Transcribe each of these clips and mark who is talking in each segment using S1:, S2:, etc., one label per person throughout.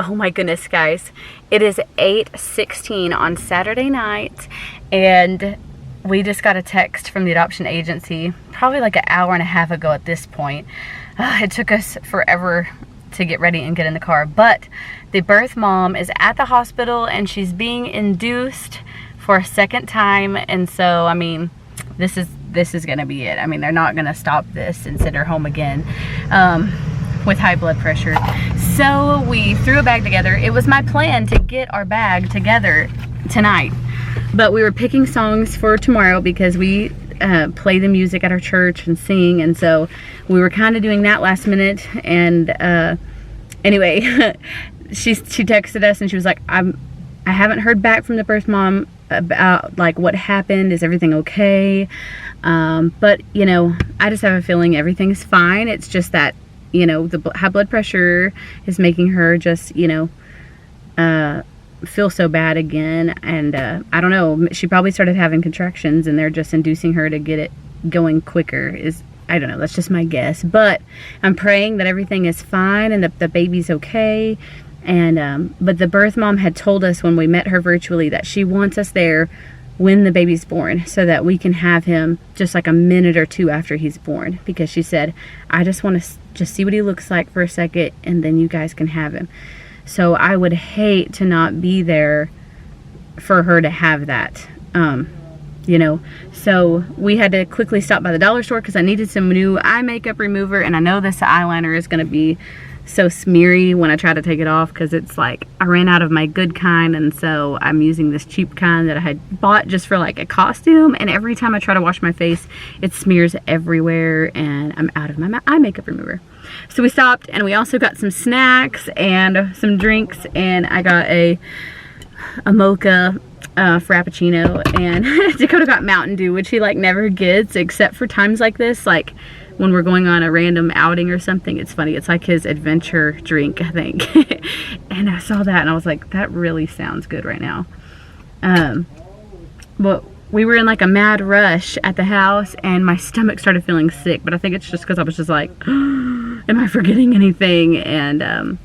S1: Oh my goodness, guys. It is 8:16 on Saturday night, and we just got a text from the adoption agency probably like an hour and a half ago at this point. It took us forever to get ready and get in the car, but the birth mom is at the hospital and she's being induced for a second time. And so, I mean, this is gonna be it. I mean, they're not gonna stop this and send her home again with high blood pressure. So we threw a bag together. It was my plan to get our bag together tonight, but we were picking songs for tomorrow because we play the music at our church and sing, and so we were kind of doing that last minute. And anyway, she texted us and she was like, I haven't heard back from the birth mom about like what happened. Is everything okay? But you know, I just have a feeling everything's fine. It's just that, you know, the high blood pressure is making her just, you know, feel so bad again. And I don't know, she probably started having contractions and they're just inducing her to get it going quicker. I don't know, that's just my guess. But I'm praying that everything is fine and that the baby's okay. And but the birth mom had told us when we met her virtually that she wants us there when the baby's born, so that we can have him just like a minute or two after he's born, because she said, I just want to just see what he looks like for a second and then you guys can have him. So I would hate to not be there for her to have that, you know. So we had to quickly stop by the dollar store because I needed some new eye makeup remover, and I know this eyeliner is going to be so smeary when I try to take it off, because it's like I ran out of my good kind, and so I'm using this cheap kind that I had bought just for like a costume, and every time I try to wash my face it smears everywhere and I'm out of my eye makeup remover. So we stopped, and we also got some snacks and some drinks, and I got a mocha frappuccino, and Dakota got Mountain Dew, which he like never gets except for times like this, like when we're going on a random outing or something. It's funny, it's like his adventure drink, I think. And I saw that and I was like, that really sounds good right now. But we were in like a mad rush at the house and my stomach started feeling sick, but I think it's just because I was just like, am I forgetting anything? And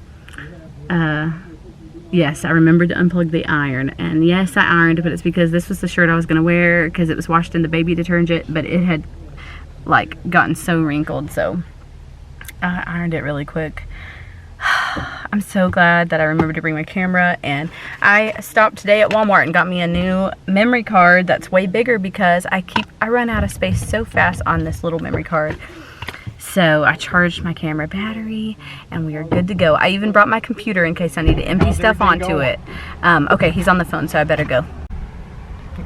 S1: yes, I remembered to unplug the iron, and yes, I ironed, but it's because this was the shirt I was going to wear because it was washed in the baby detergent, but it had like gotten so wrinkled, so I ironed it really quick. I'm so glad that I remembered to bring my camera, and I stopped today at Walmart and got me a new memory card that's way bigger because I run out of space so fast on this little memory card. So I charged my camera battery and we are good to go. I even brought my computer in case I need to empty stuff onto it. Okay, he's on the phone, so I better go.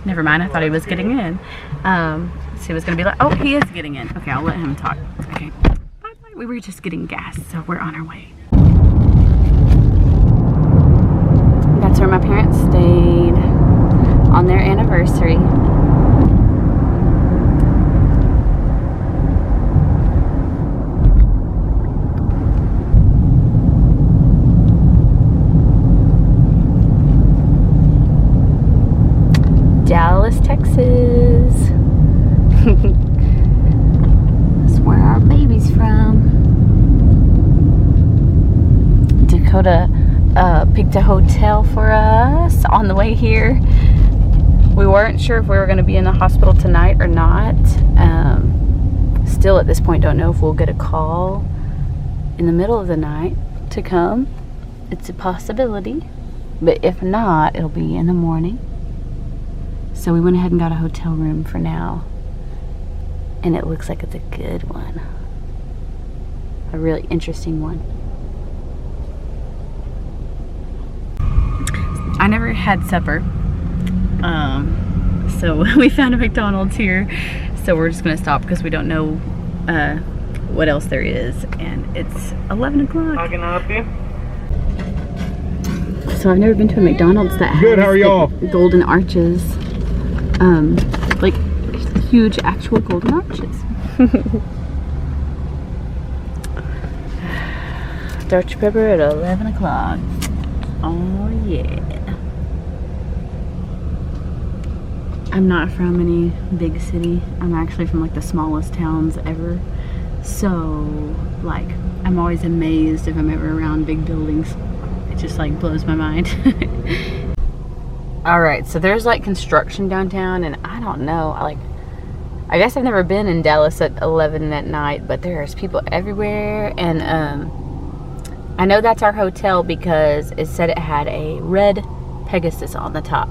S1: Never mind, I thought he was getting in. So he was gonna be like, oh, he is getting in. Okay, I'll let him talk. Okay, by the way, we were just getting gas, so we're on our way. That's where my parents stayed on their anniversary. Dallas, Texas. That's where our baby's from. Dakota picked a hotel for us on the way here. We weren't sure if we were going to be in the hospital tonight or not. Still at this point don't know if we'll get a call in the middle of the night to come. It's a possibility, but if not, it'll be in the morning. So we went ahead and got a hotel room for now, and it looks like it's a good one, a really interesting one. I never had supper, so we found a McDonald's here, so we're just gonna stop because we don't know what else there is, and it's 11 o'clock.
S2: How can I help you?
S1: So I've never been to a McDonald's that has
S2: Good, how are y'all?
S1: Golden arches. Like huge actual golden arches. Dr. Pepper at 11 o'clock. Oh yeah. I'm not from any big city. I'm actually from like the smallest towns ever. So like I'm always amazed if I'm ever around big buildings. just like blows my mind. All right, so there's like construction downtown, and I don't know, I guess I've never been in Dallas at 11 at night, but there's people everywhere. And I know that's our hotel because it said it had a red Pegasus on the top.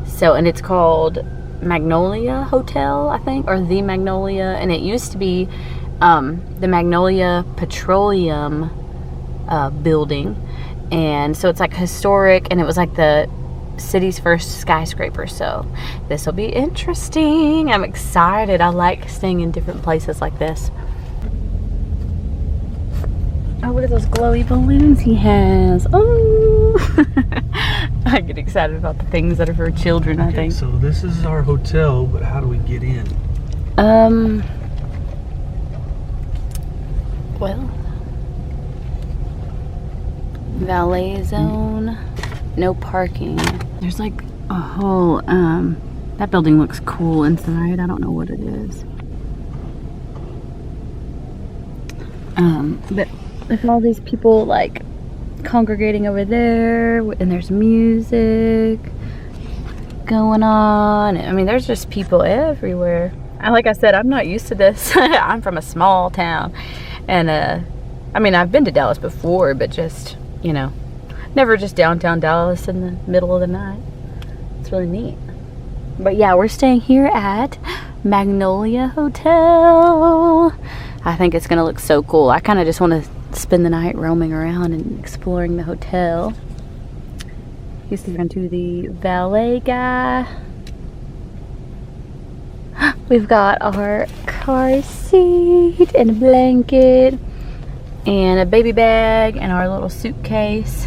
S1: So, and it's called Magnolia Hotel, I think, or the Magnolia. And it used to be the Magnolia Petroleum building. And so it's like historic, and it was like the city's first skyscraper. So this will be interesting. I'm excited. I like staying in different places like this. Oh, what are those glowy balloons he has? Oh, I get excited about the things that are for children. I think.
S2: So this is our hotel, but how do we get in?
S1: Well, valet zone, no parking. There's like a whole, that building looks cool inside. I don't know what it is. But there's all these people like congregating over there, and there's music going on. I mean, there's just people everywhere. And like I said, I'm not used to this. I'm from a small town, and I mean, I've been to Dallas before, but just, you know, never just downtown Dallas in the middle of the night. It's really neat. But yeah, we're staying here at Magnolia Hotel. I think it's gonna look so cool. I kind of just want to spend the night roaming around and exploring the hotel. Used to run to the valet guy. We've got our car seat and a blanket and a baby bag and our little suitcase.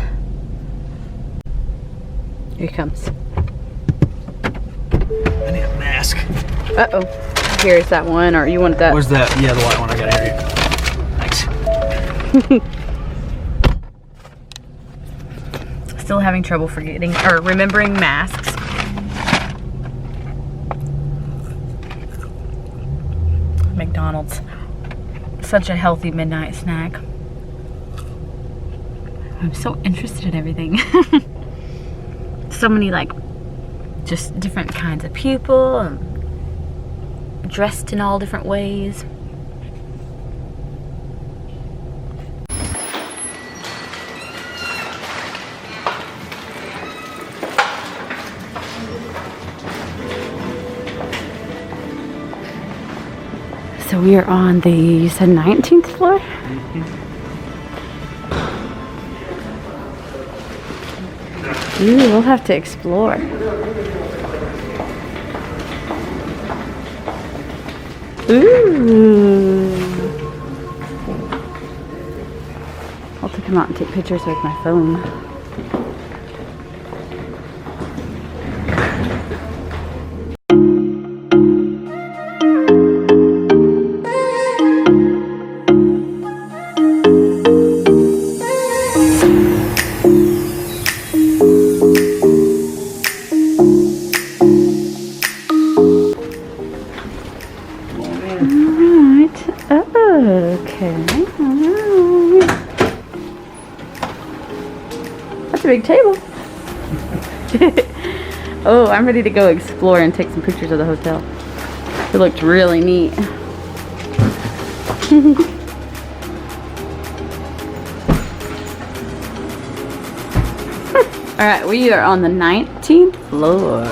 S1: Here he comes.
S2: I need a mask.
S1: Uh-oh. Here's that one, or you want that?
S2: Where's that? Yeah, the white one. I got it here. Thanks.
S1: Still having trouble forgetting or remembering masks. McDonald's. Such a healthy midnight snack. I'm so interested in everything. So many like just different kinds of people, dressed in all different ways. So we are on the, you said 19th floor? Ooh, we'll have to explore. Ooh. I'll take them out and take pictures with my phone. A big table. Oh, I'm ready to go explore and take some pictures of the hotel. It looked really neat. Alright, we are on the 19th floor.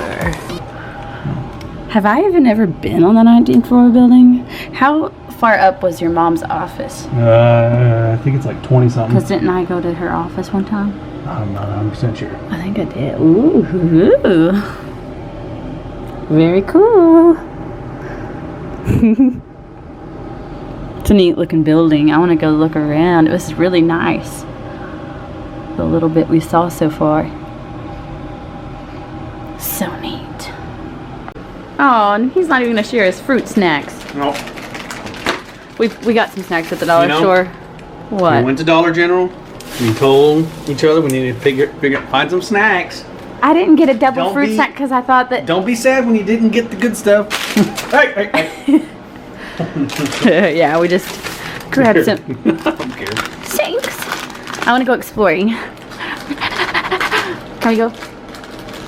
S1: Have I even ever been on the 19th floor building? How far up was your mom's office?
S2: I think it's like 20 something.
S1: Because didn't I go to her office one time?
S2: I'm not 100% sure.
S1: I think I did. Ooh. Very cool. It's a neat looking building. I want to go look around. It was really nice. The little bit we saw so far. So neat. Oh, and he's not even going to share his fruit snacks.
S2: Nope.
S1: We got some snacks at the dollar store. What?
S2: We went to Dollar General. We told each other we needed to find some snacks.
S1: I didn't get a double fruit snack because I thought that...
S2: Don't be sad when you didn't get the good stuff. Hey.
S1: Yeah, we just grabbed some...
S2: I don't care.
S1: Thanks. I want to go exploring. Can we go?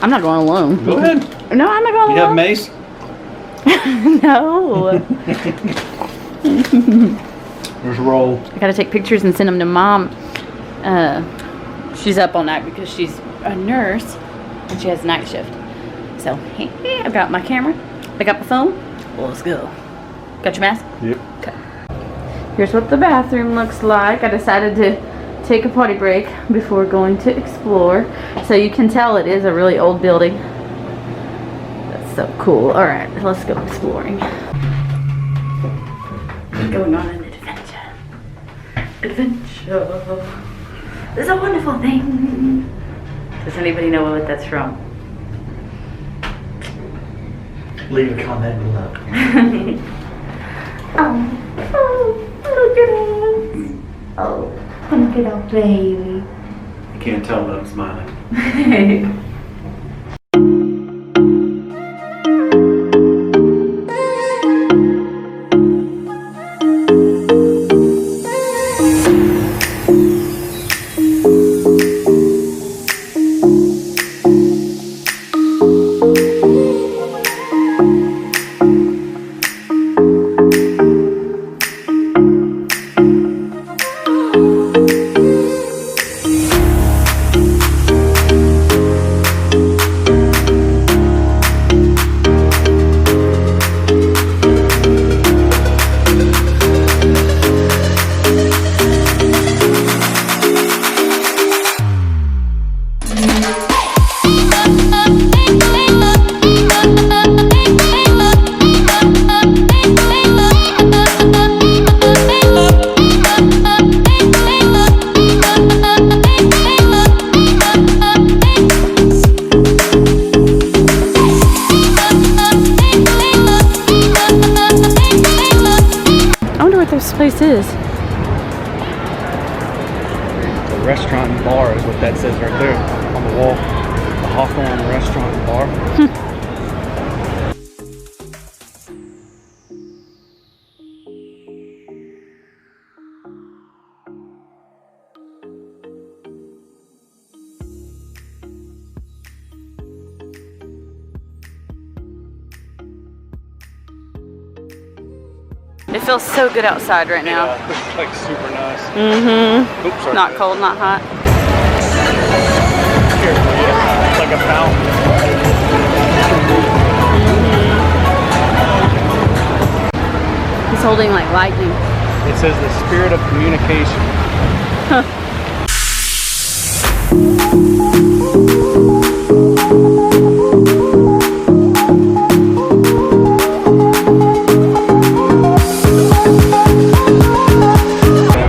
S1: I'm not going alone.
S2: Go ahead.
S1: No, I'm not going
S2: You have
S1: alone.
S2: mace?
S1: No.
S2: There's a roll.
S1: I gotta take pictures and send them to Mom. She's up all night because she's a nurse and she has night shift. So, I got my camera. I got my phone. Well, let's go. Got your mask?
S2: Yep.
S1: Okay. Here's what the bathroom looks like. I decided to take a potty break before going to explore. So you can tell it is a really old building. That's so cool. Alright, let's go exploring. Going on an adventure. Adventure is a wonderful thing. Does anybody know what that's from?
S2: Leave a comment below.
S1: Oh, look at us. Oh, look at our baby.
S2: You can't tell that I'm smiling.
S1: This place is.
S2: The restaurant and bar is what that says right there on the wall. The Hawthorne Restaurant and Bar.
S1: It feels so good outside right now.
S2: Yeah, it's like super nice.
S1: Mm-hmm.
S2: Oops, sorry.
S1: Not cold, not hot.
S2: Careful, yeah. It's like a fountain.
S1: He's holding like lightning.
S2: It says the spirit of communication.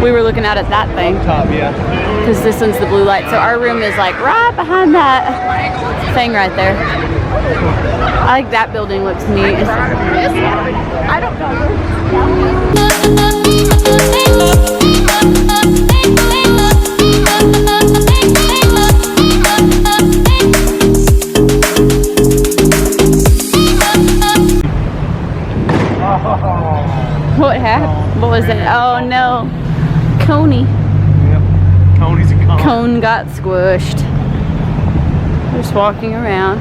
S1: We were looking out at that thing.
S2: Top, yeah.
S1: Because this one's the blue light. So our room is like right behind that thing right there. I think that building looks neat. I don't know. What happened? What was it? Oh no. Coney.
S2: Yep. Tony's a con.
S1: Cone got squished. Just walking around.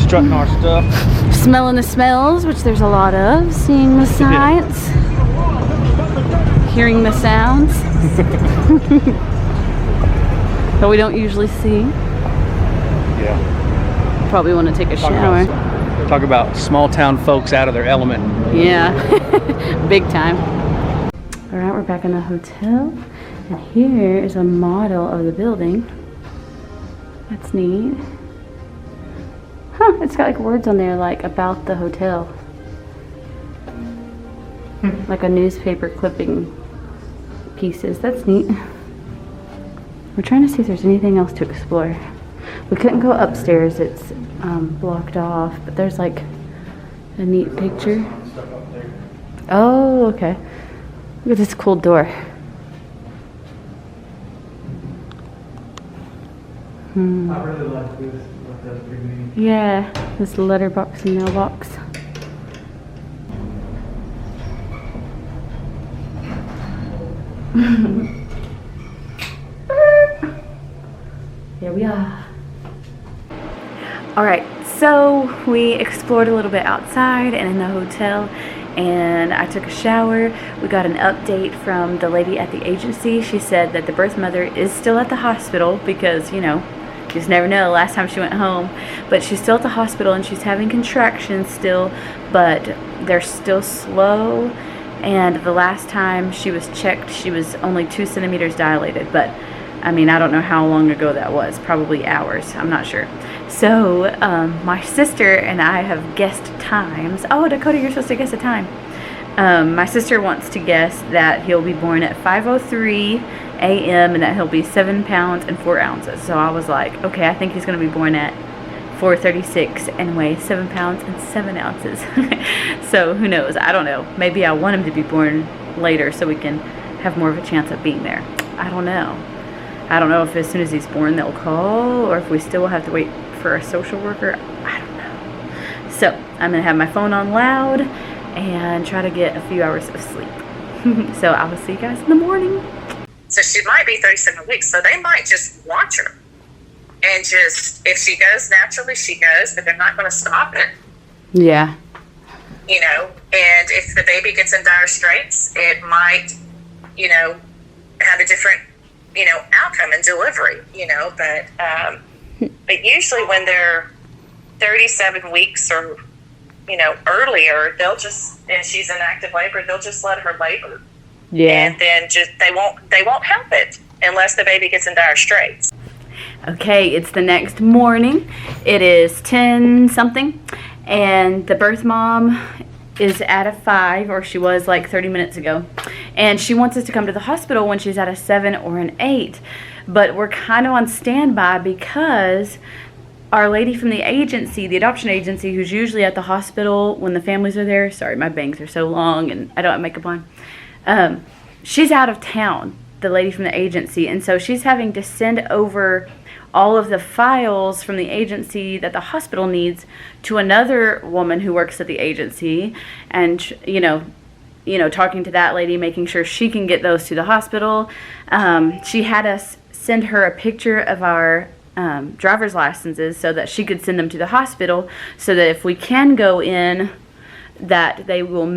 S2: Strutting our stuff.
S1: Smelling the smells, which there's a lot of. Seeing the sights. Hearing the sounds. That we don't usually see.
S2: Yeah.
S1: Probably want to take a shower.
S2: Talk about small town folks out of their element.
S1: Yeah. Big time. Alright, we're back in the hotel. And here is a model of the building. That's neat. Huh, it's got like words on there like about the hotel. Like a newspaper clipping pieces. That's neat. We're trying to see if there's anything else to explore. We couldn't go upstairs, it's blocked off, but there's like a neat picture. Oh, okay. Look at this cool door.
S2: I really like this. That's pretty neat.
S1: Yeah, this letterbox and mailbox. Here we are. All right, so we explored a little bit outside and in the hotel, and I took a shower. We got an update from the lady at the agency. She said that the birth mother is still at the hospital because, you know, you just never know, last time she went home. But she's still at the hospital and she's having contractions still, but they're still slow. And the last time she was checked, she was only 2 centimeters dilated. But, I mean, I don't know how long ago that was. Probably hours. I'm not sure. So, my sister and I have guessed times. Oh, Dakota, you're supposed to guess a time. My sister wants to guess that he'll be born at 5:03 a.m. and that he'll be 7 pounds and 4 ounces. So I was like, okay, I think he's going to be born at 4:36 and weigh 7 pounds and 7 ounces. So who knows? I don't know. Maybe I want him to be born later so we can have more of a chance of being there. I don't know. I don't know if as soon as he's born they'll call or if we still will have to wait for a social worker. I don't know. So I'm going to have my phone on loud and try to get a few hours of sleep. So I will see you guys in the morning.
S3: So she might be 37 weeks, so they might just watch her. And just, if she goes naturally, she goes, but they're not going to stop it.
S1: Yeah.
S3: You know, and if the baby gets in dire straits, it might, you know, have a different, you know, outcome in delivery, you know, but usually when they're 37 weeks or, you know, earlier, they'll just, and she's in active labor, they'll just let her labor.
S1: Yeah.
S3: And then just, they won't help it unless the baby gets in dire straits.
S1: Okay, it's the next morning. It is 10 something, and the birth mom is at a 5, or she was like 30 minutes ago, and she wants us to come to the hospital when she's at a 7 or an 8, but we're kind of on standby because our lady from the agency, the adoption agency, who's usually at the hospital when the families are there, sorry, my bangs are so long and I don't have makeup on, she's out of town, the lady from the agency, and so she's having to send over all of the files from the agency that the hospital needs to another woman who works at the agency, and you know, talking to that lady, making sure she can get those to the hospital. She had us send her a picture of our driver's licenses so that she could send them to the hospital, so that if we can go in, that they will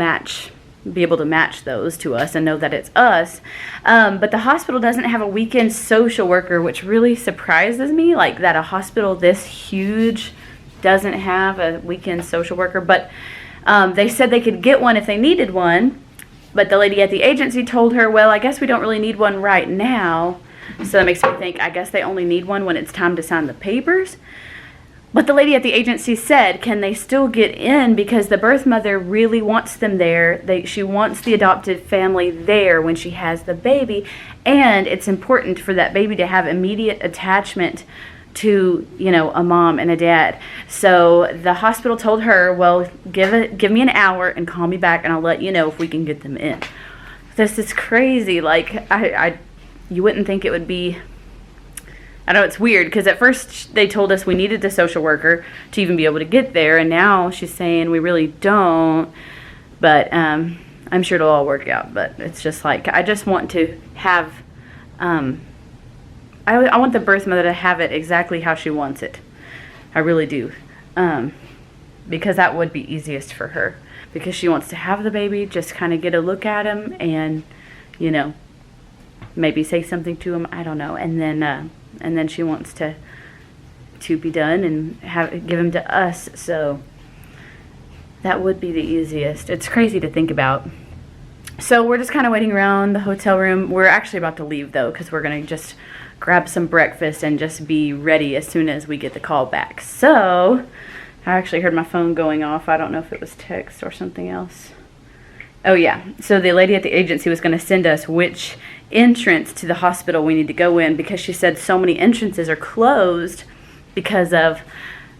S1: be able to match those to us and know that it's us. But the hospital doesn't have a weekend social worker, which really surprises me, like that a hospital this huge doesn't have a weekend social worker. But they said they could get one if they needed one, but the lady at the agency told her, well, I guess we don't really need one right now. So that makes me think, I guess they only need one when it's time to sign the papers. But the lady at the agency said, can they still get in, because the birth mother really wants them there. She wants the adopted family there when she has the baby, and it's important for that baby to have immediate attachment to, you know, a mom and a dad. So the hospital told her, well, give me an hour and call me back and I'll let you know if we can get them in. This is crazy. Like, you wouldn't think it would be. I know it's weird because at first they told us we needed the social worker to even be able to get there, and now she's saying we really don't. But I'm sure it'll all work out. But it's just like, I just want to have, I want the birth mother to have it exactly how she wants it. I really do. Because that would be easiest for her. Because she wants to have the baby, just kind of get a look at him and, you know, maybe say something to him. I don't know. And then she wants to be done and give him to us. So that would be the easiest. It's crazy to think about. So we're just kind of waiting around the hotel room. We're actually about to leave though, because we're going to just grab some breakfast and just be ready as soon as we get the call back. So I actually heard my phone going off. I don't know if it was text or something else. Oh yeah, so the lady at the agency was going to send us which entrance to the hospital we need to go in, because she said so many entrances are closed because of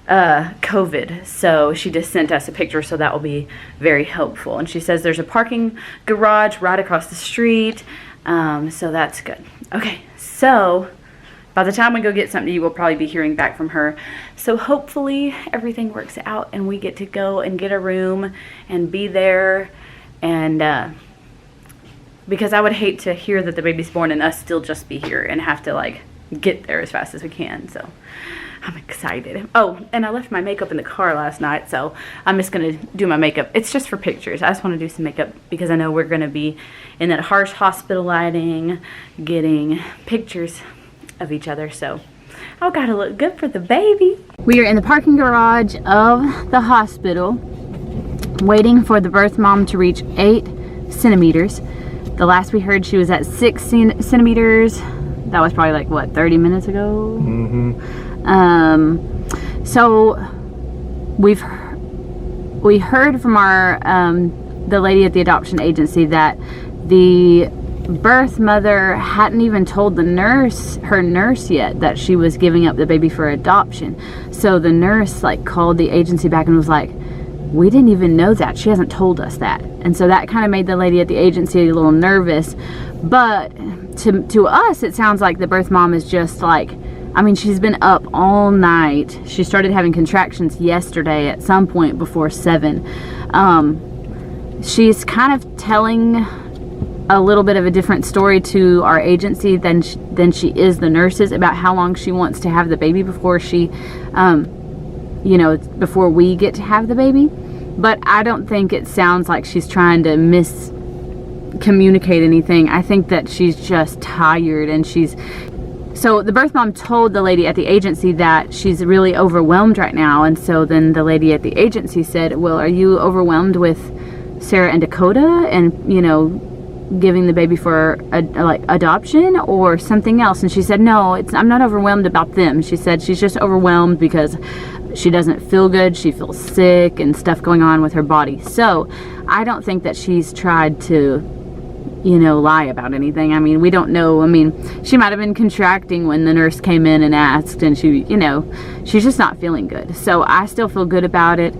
S1: COVID. So she just sent us a picture, so that will be very helpful. And she says there's a parking garage right across the street, so that's good. Okay, so by the time we go get something to eat, we'll probably be hearing back from her. So hopefully everything works out and we get to go and get a room and be there. And because I would hate to hear that the baby's born and us still just be here and have to like get there as fast as we can. So I'm excited. Oh, and I left my makeup in the car last night, so I'm just gonna do my makeup. It's just for pictures. I just want to do some makeup because I know we're gonna be in that harsh hospital lighting, getting pictures of each other. So I gotta look good for the baby. We are in the parking garage of the hospital, waiting for the birth mom to reach 8 centimeters. The last we heard, she was at 6 centimeters. That was probably like, what, 30 minutes ago? So we heard from our the lady at the adoption agency that the birth mother hadn't even told the nurse, her nurse, yet that she was giving up the baby for adoption. So the nurse like called the agency back and was like, we didn't even know that. She hasn't told us that. And so that kind of made the lady at the agency a little nervous. But to us, it sounds like the birth mom is just like, I mean, she's been up all night. She started having contractions yesterday at some point before 7. She's kind of telling a little bit of a different story to our agency than she is the nurses about how long she wants to have the baby before she, you know, before we get to have the baby. But I don't think it sounds like she's trying to miscommunicate anything. I think that she's just tired, and so the birth mom told the lady at the agency that she's really overwhelmed right now. And so then the lady at the agency said, well, are you overwhelmed with Sarah and Dakota and, you know, giving the baby for like adoption or something else? And she said, no, I'm not overwhelmed about them. She said she's just overwhelmed because she doesn't feel good. She feels sick and stuff going on with her body. So I don't think that she's tried to, you know, lie about anything. I mean, we don't know. I mean, she might have been contracting when the nurse came in and asked, and she, you know, she's just not feeling good. So I still feel good about it.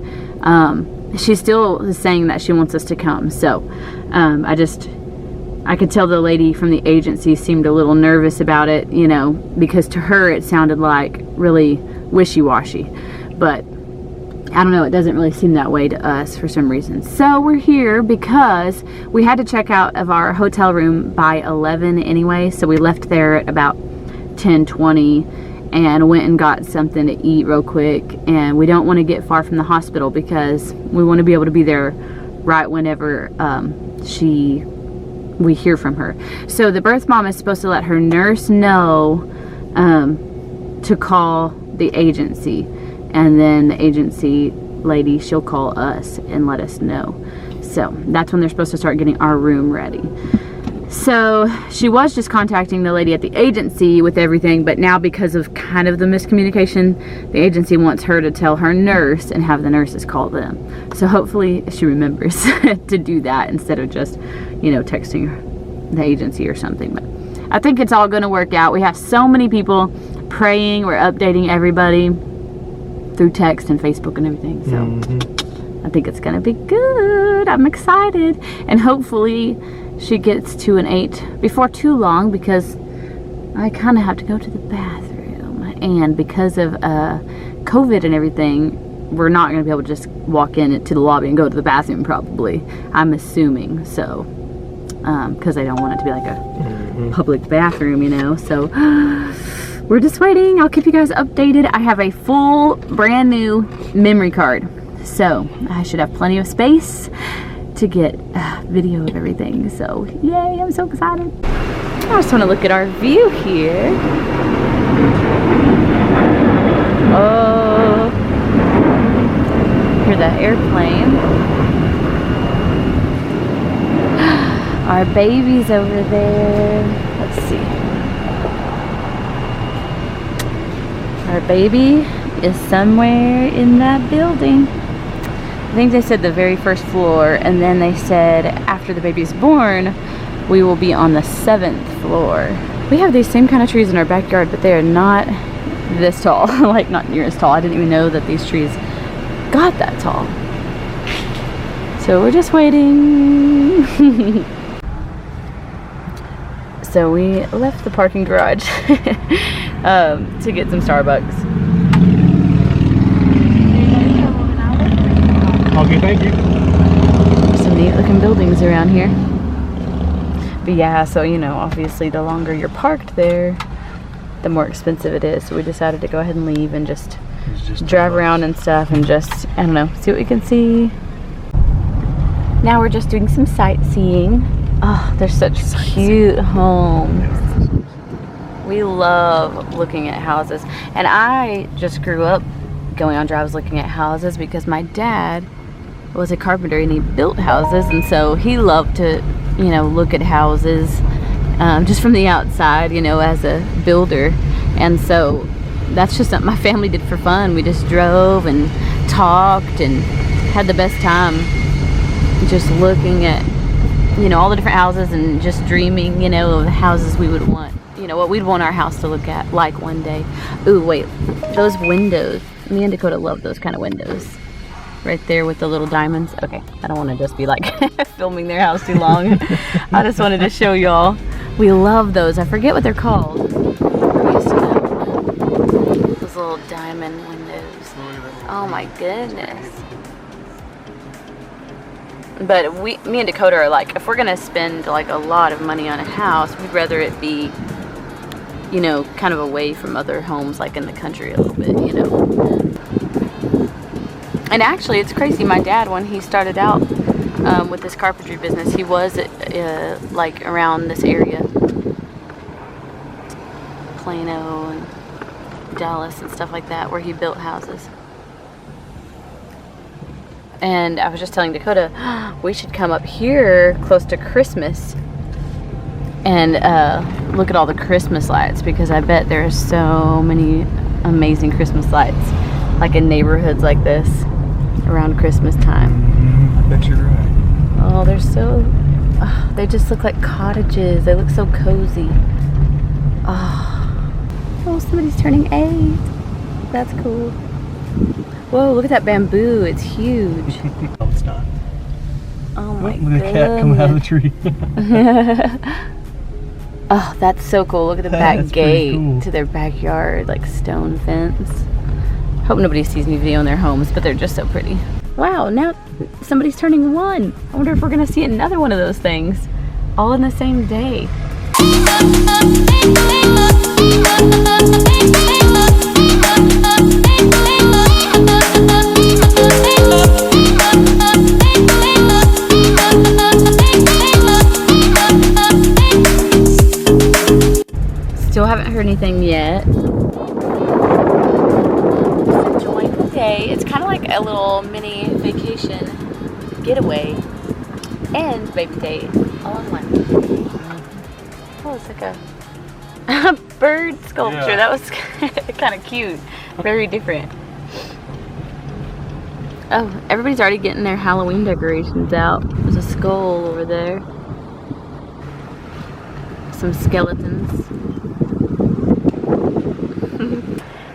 S1: She still is saying that she wants us to come. So I could tell the lady from the agency seemed a little nervous about it, you know, because to her it sounded like really wishy-washy. But I don't know, it doesn't really seem that way to us for some reason. So we're here because we had to check out of our hotel room by 11 anyway. So we left there at about 10:20 and went and got something to eat real quick. And we don't want to get far from the hospital because we want to be able to be there right whenever we hear from her. So the birth mom is supposed to let her nurse know to call the agency, and then the agency lady, she'll call us and let us know. So that's when they're supposed to start getting our room ready. So she was just contacting the lady at the agency with everything, but now because of kind of the miscommunication, the agency wants her to tell her nurse and have the nurses call them. So hopefully she remembers to do that instead of just, you know, texting the agency or something. But I think it's all going to work out. We have so many people praying. We're updating everybody through text and Facebook and everything. So I think it's going to be good. I'm excited. And hopefully she gets to an 8 before too long, because I kind of have to go to the bathroom. And because of COVID and everything, we're not going to be able to just walk into the lobby and go to the bathroom probably. I'm assuming. So, because I don't want it to be like a public bathroom, you know. So we're just waiting. I'll keep you guys updated. I have a full brand new memory card, so I should have plenty of space to get video of everything. So yay, I'm so excited. I just want to look at our view here. Oh, hear the airplane. Our baby's over there. Let's see. Our baby is somewhere in that building. I think they said the very first floor, and then they said after the baby's born, we will be on the 7th floor. We have these same kind of trees in our backyard, but they are not this tall, like not near as tall. I didn't even know that these trees got that tall. So we're just waiting. So we left the parking garage to get some Starbucks.
S2: Okay, thank you.
S1: Some neat looking buildings around here. But yeah, so you know, obviously the longer you're parked there, the more expensive it is. So we decided to go ahead and leave and just
S2: Just
S1: drive around and stuff and just, I don't know, see what we can see. Now we're just doing some sightseeing. Oh, they're such cute homes. We love looking at houses. And I just grew up going on drives looking at houses because my dad was a carpenter and he built houses, and so he loved to, you know, look at houses just from the outside, you know, as a builder. And so that's just something my family did for fun. We just drove and talked and had the best time just looking at, you know, all the different houses and just dreaming, you know, of the houses we would want, you know, what we'd want our house to look at like one day. Ooh, wait, those windows, me and Dakota love those kind of windows right there with the little diamonds. Okay, I don't want to just be like filming their house too long. I just wanted to show y'all. We love those. I forget what they're called. We used to know those little diamond windows. Oh my goodness. But me and Dakota are like, if we're gonna spend like a lot of money on a house, we'd rather it be, you know, kind of away from other homes, like in the country a little bit, you know. And actually, it's crazy. My dad, when he started out with this carpentry business, he was like around this area, Plano and Dallas and stuff like that, where he built houses. And I was just telling Dakota, we should come up here close to Christmas and look at all the Christmas lights, because I bet there are so many amazing Christmas lights, like in neighborhoods like this around Christmas time.
S2: I bet you're right.
S1: Oh, they're so, they just look like cottages. They look so cozy. Oh, somebody's turning 8. That's cool. Whoa, look at that bamboo. It's huge.
S2: No, it's not.
S1: Oh my
S2: goodness. Look at the cat coming out of the tree.
S1: Oh, that's so cool. Look at the back
S2: That's
S1: gate
S2: cool.
S1: to their backyard, like stone fence. Hope nobody sees me videoing their homes, but they're just so pretty. Wow, now somebody's turning 1. I wonder if we're gonna see another one of those things all in the same day. Still haven't heard anything yet. Just enjoying the day. It's kind of like a little mini vacation getaway and baby date all in one. Oh, it's like a bird sculpture.
S2: Yeah.
S1: That was kind of cute. Very different. Oh, everybody's already getting their Halloween decorations out. There's a skull over there. Some skeletons.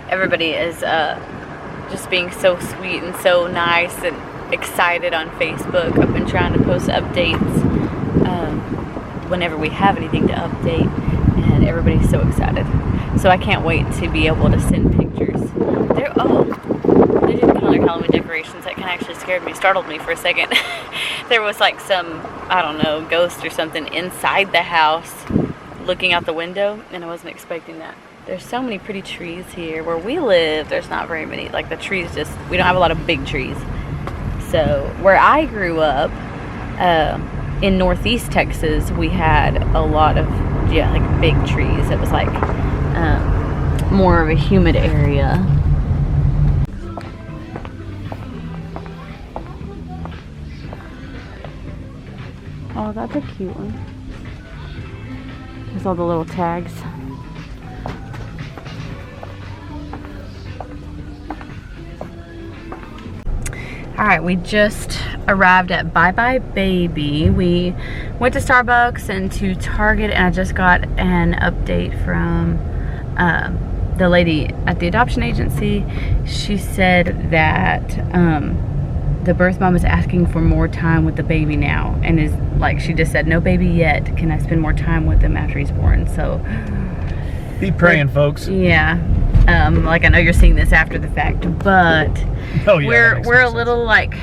S1: Everybody is just being so sweet and so nice and excited on Facebook. I've been trying to post updates whenever we have anything to update, and everybody's so excited. So I can't wait to be able to send pictures. They did color Halloween decorations. That kind of actually scared me, startled me for a second. There was like some, I don't know, ghost or something inside the house looking out the window, and I wasn't expecting that. There's so many pretty trees here. Where we live, there's not very many. Like the trees we don't have a lot of big trees. So where I grew up, in Northeast Texas, we had a lot of, like big trees. It was like more of a humid area. Oh, that's a cute one. There's all the little tags. Alright, we just arrived at Bye Bye Baby. We went to Starbucks and to Target, and I just got an update from the lady at the adoption agency. She said that the birth mom is asking for more time with the baby now, and is like, she just said, no baby yet. Can I spend more time with him after he's born? So
S2: be praying, folks.
S1: Yeah. Like, I know you're seeing this after the fact, but
S2: Oh, yeah,
S1: we're a little like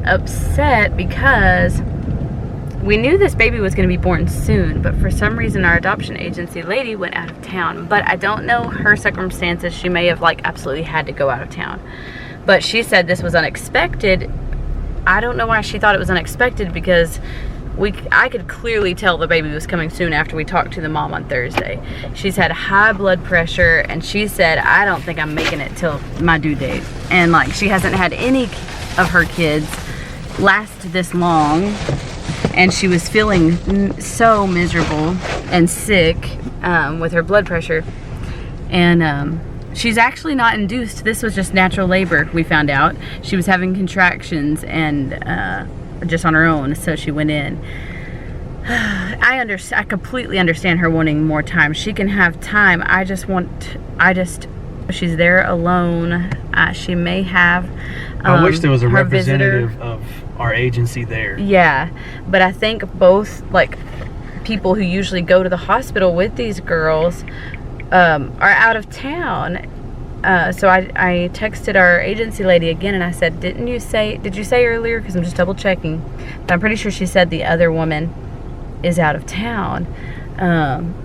S1: upset because we knew this baby was going to be born soon, but for some reason our adoption agency lady went out of town. But I don't know her circumstances. She may have like absolutely had to go out of town. But she said this was unexpected. I don't know why she thought it was unexpected, because I could clearly tell the baby was coming soon after we talked to the mom on Thursday. She's had high blood pressure, and she said, I don't think I'm making it till my due date. And like, she hasn't had any of her kids last this long, and she was feeling so miserable and sick with her blood pressure. And she's actually not induced. This was just natural labor, we found out. She was having contractions and just on her own, so she went in. I completely understand her wanting more time. She can have time. She's there alone. She may have
S2: I wish there was a
S1: her
S2: representative
S1: visitor
S2: of our agency there.
S1: Yeah, but I think both like people who usually go to the hospital with these girls are out of town. So I texted our agency lady again, and I said, did you say earlier? Because I'm just double checking. But I'm pretty sure she said the other woman is out of town.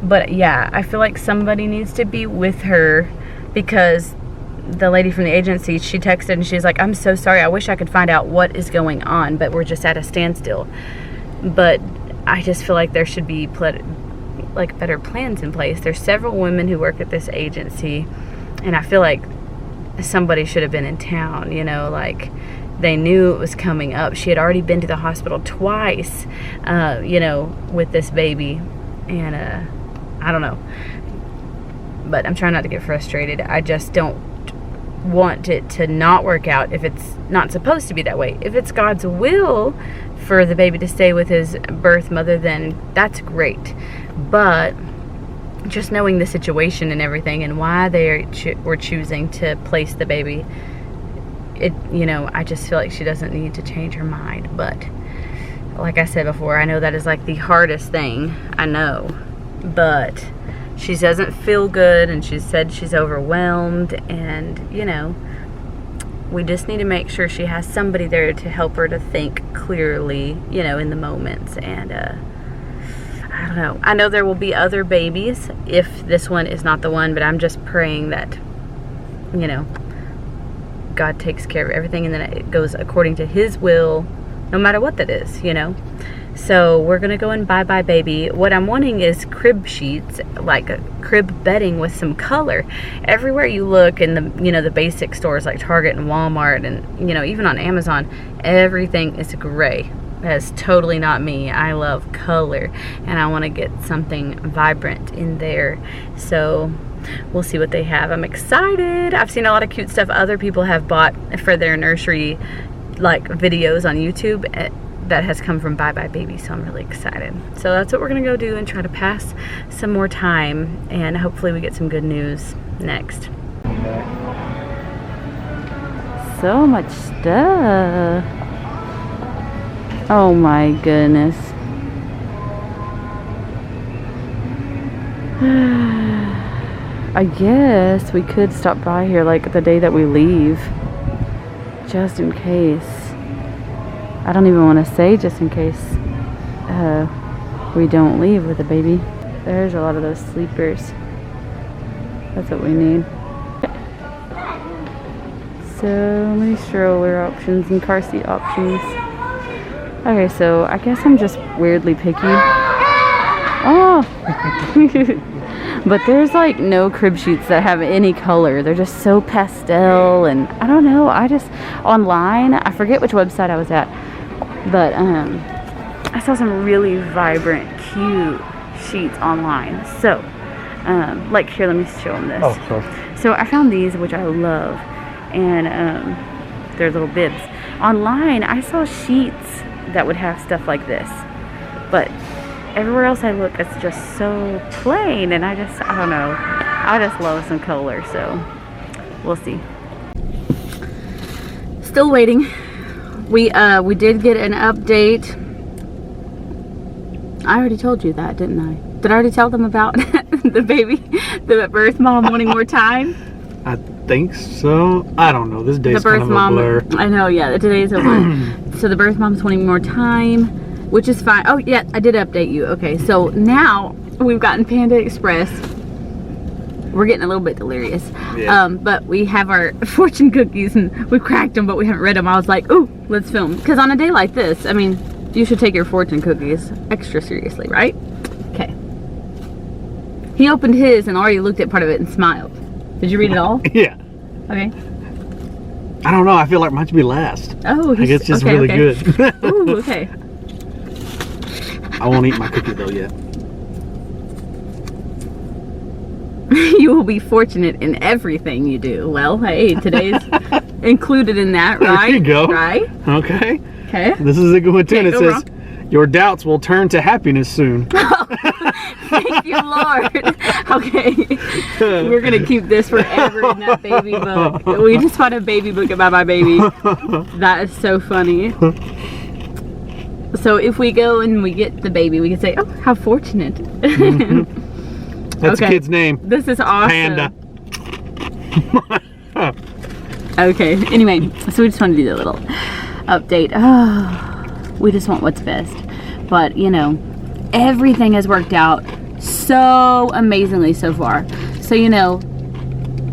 S1: But yeah, I feel like somebody needs to be with her, because the lady from the agency, she texted and she's like, I'm so sorry. I wish I could find out what is going on, but we're just at a standstill. But I just feel like there should be better plans in place. There's several women who work at this agency, and I feel like somebody should have been in town, you know, like they knew it was coming up. She had already been to the hospital twice, you know, with this baby. And I don't know. But I'm trying not to get frustrated. I just don't want it to not work out if it's not supposed to be that way. If it's God's will for the baby to stay with his birth mother, then that's great. But just knowing the situation and everything and why they were choosing to place the baby, you know, I just feel like she doesn't need to change her mind. But like I said before, I know that is like the hardest thing, I know, but she doesn't feel good, and she said she's overwhelmed, and you know, we just need to make sure she has somebody there to help her to think clearly, you know, in the moments. And I don't know. I know there will be other babies if this one is not the one, but I'm just praying that, you know, God takes care of everything, and then it goes according to his will, no matter what that is, you know. So we're gonna go and bye baby. What I'm wanting is crib sheets, like a crib bedding with some color. Everywhere you look in the, you know, the basic stores like Target and Walmart, and you know, even on Amazon, everything is gray. That's totally not me. I love color, and I want to get something vibrant in there. So we'll see what they have. I'm excited. I've seen a lot of cute stuff other people have bought for their nursery, like videos on YouTube, that has come from Bye Bye Baby, so I'm really excited. So that's what we're gonna go do, and try to pass some more time, and hopefully we get some good news next. So much stuff. Oh my goodness. I guess we could stop by here like the day that we leave, just in case. I don't even want to say just in case we don't leave with the baby. There's a lot of those sleepers. That's what we need. So many stroller options and car seat options. Okay, so I guess I'm just weirdly picky. Oh! But there's like no crib sheets that have any color. They're just so pastel, and I don't know. I just, online, I forget which website I was at, but I saw some really vibrant, cute sheets online. So, like here, let me show them this.
S2: Oh, sorry.
S1: So I found these, which I love, and they're little bibs. Online, I saw sheets that would have stuff like this, but everywhere else I look, it's just so plain, and I don't know. I just love some color, so we'll see. Still waiting. We did get an update. I already told you that, didn't I? Did I already tell them about the baby, the birth mom wanting more time?
S2: I think so. I don't know. This day's
S1: The birth
S2: kind of
S1: mom,
S2: a blur.
S1: I know, yeah, today's over. So the birth mom's wanting more time. which is fine. Oh yeah, I did update you. Okay, so now we've gotten Panda Express. We're getting a little bit delirious.
S2: Yeah.
S1: But we have our fortune cookies and we cracked them, but we haven't read them. I was like, ooh, let's film. Because on a day like this, I mean, you should take your fortune cookies extra seriously, right? Okay. He opened his and already looked at part of it and smiled. Did you read it all?
S2: Yeah.
S1: Okay.
S2: I don't know. I feel like mine should be last.
S1: Oh,
S2: I guess it's just really good.
S1: Ooh, okay.
S2: I won't eat my cookie though yet.
S1: You will be fortunate in everything you do. Well, hey, today's included in that, right?
S2: There you go.
S1: Right?
S2: Okay.
S1: Okay.
S2: This is a good one too. And it
S1: go
S2: says,
S1: wrong.
S2: your doubts will turn to happiness soon.
S1: Thank you, Lord. Okay. We're going to keep this forever in that baby book. We just found a baby book about my baby. That is so funny. So if we go and we get the baby, we can say, oh, how fortunate.
S2: That's a kid's name.
S1: This is awesome.
S2: Panda.
S1: Okay, anyway, so we just want to do the little update. Oh, we just want what's best. But, you know, everything has worked out so amazingly so far. So, you know,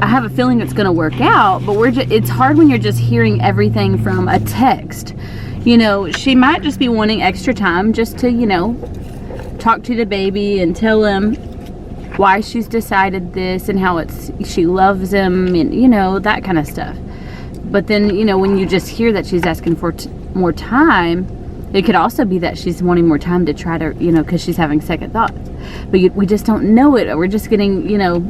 S1: I have a feeling it's going to work out, but it's hard when you're just hearing everything from a text. You know, she might just be wanting extra time just to, you know, talk to the baby and tell him why she's decided this and how she loves him and, you know, that kind of stuff. But then, you know, when you just hear that she's asking for more time, it could also be that she's wanting more time to try to, you know, because she's having second thoughts. But we just don't know it. We're just getting, you know,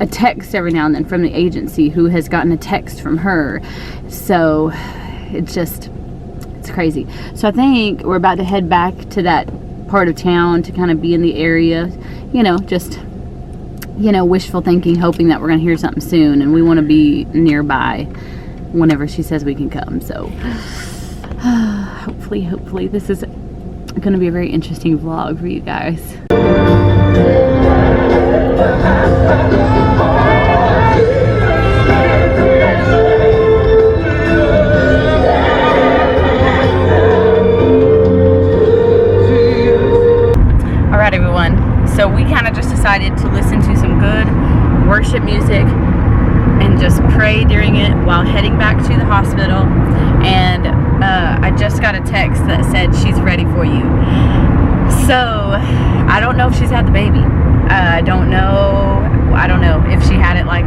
S1: a text every now and then from the agency who has gotten a text from her. So it's crazy. So I think we're about to head back to that part of town to kind of be in the area, you know, just, you know, wishful thinking, hoping that we're going to hear something soon, and we want to be nearby whenever she says we can come. So hopefully this is going to be a very interesting vlog for you guys. Alright everyone, so we kind of just decided to listen to some good worship music and just pray during it while heading back to the hospital. And I just got a text that said she's ready for you. So I don't know if she's had the baby. I don't know if she had it, like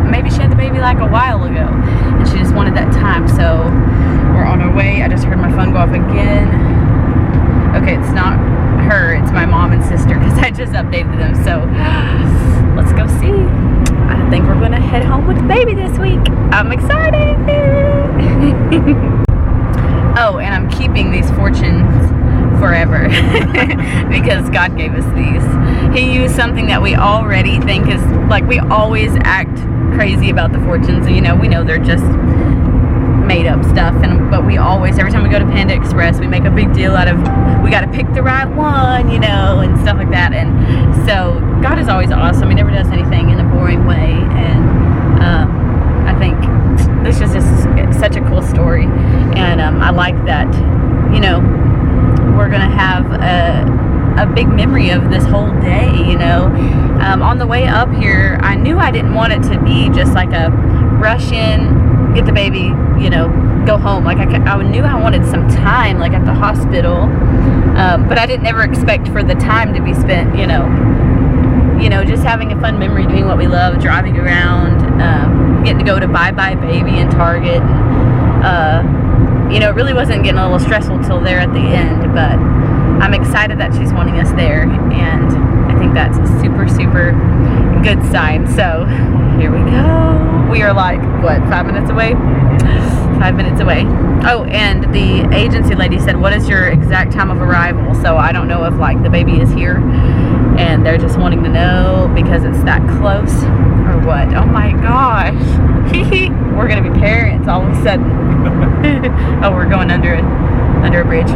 S1: maybe she had the baby like a while ago and she just wanted that time. So we're on our way. I just heard my phone go off again. Okay, it's not her, it's my mom and sister, because I just updated them. So let's go see. I think we're gonna head home with the baby this week. I'm excited. Oh, and I'm keeping these fortunes forever because God gave us these. He used something that we already think is, like, we always act crazy about the fortunes. You know, we know they're just made up stuff, but we always, every time we go to Panda Express, we make a big deal out of, we got to pick the right one, you know, and stuff like that. And so God is always awesome. He never does anything in a boring way. And I think this is just such a cool story. And I like that, you know, we're gonna have a big memory of this whole day, you know. On the way up here, I knew I didn't want it to be just like a rush in, get the baby, you know, go home. Like I knew I wanted some time, like at the hospital, but I didn't ever expect for the time to be spent, you know, just having a fun memory, doing what we love, driving around, getting to go to Bye Bye Baby in Target. You know, it really wasn't getting a little stressful till there at the end, but I'm excited that she's wanting us there, and I think that's a super, super good sign. So here we go. We are like, what, 5 minutes away? 5 minutes away. Oh, and the agency lady said, what is your exact time of arrival? So I don't know if, like, the baby is here and they're just wanting to know because it's that close or what. Oh my gosh. We're gonna be parents all of a sudden. Oh, we're going under a bridge.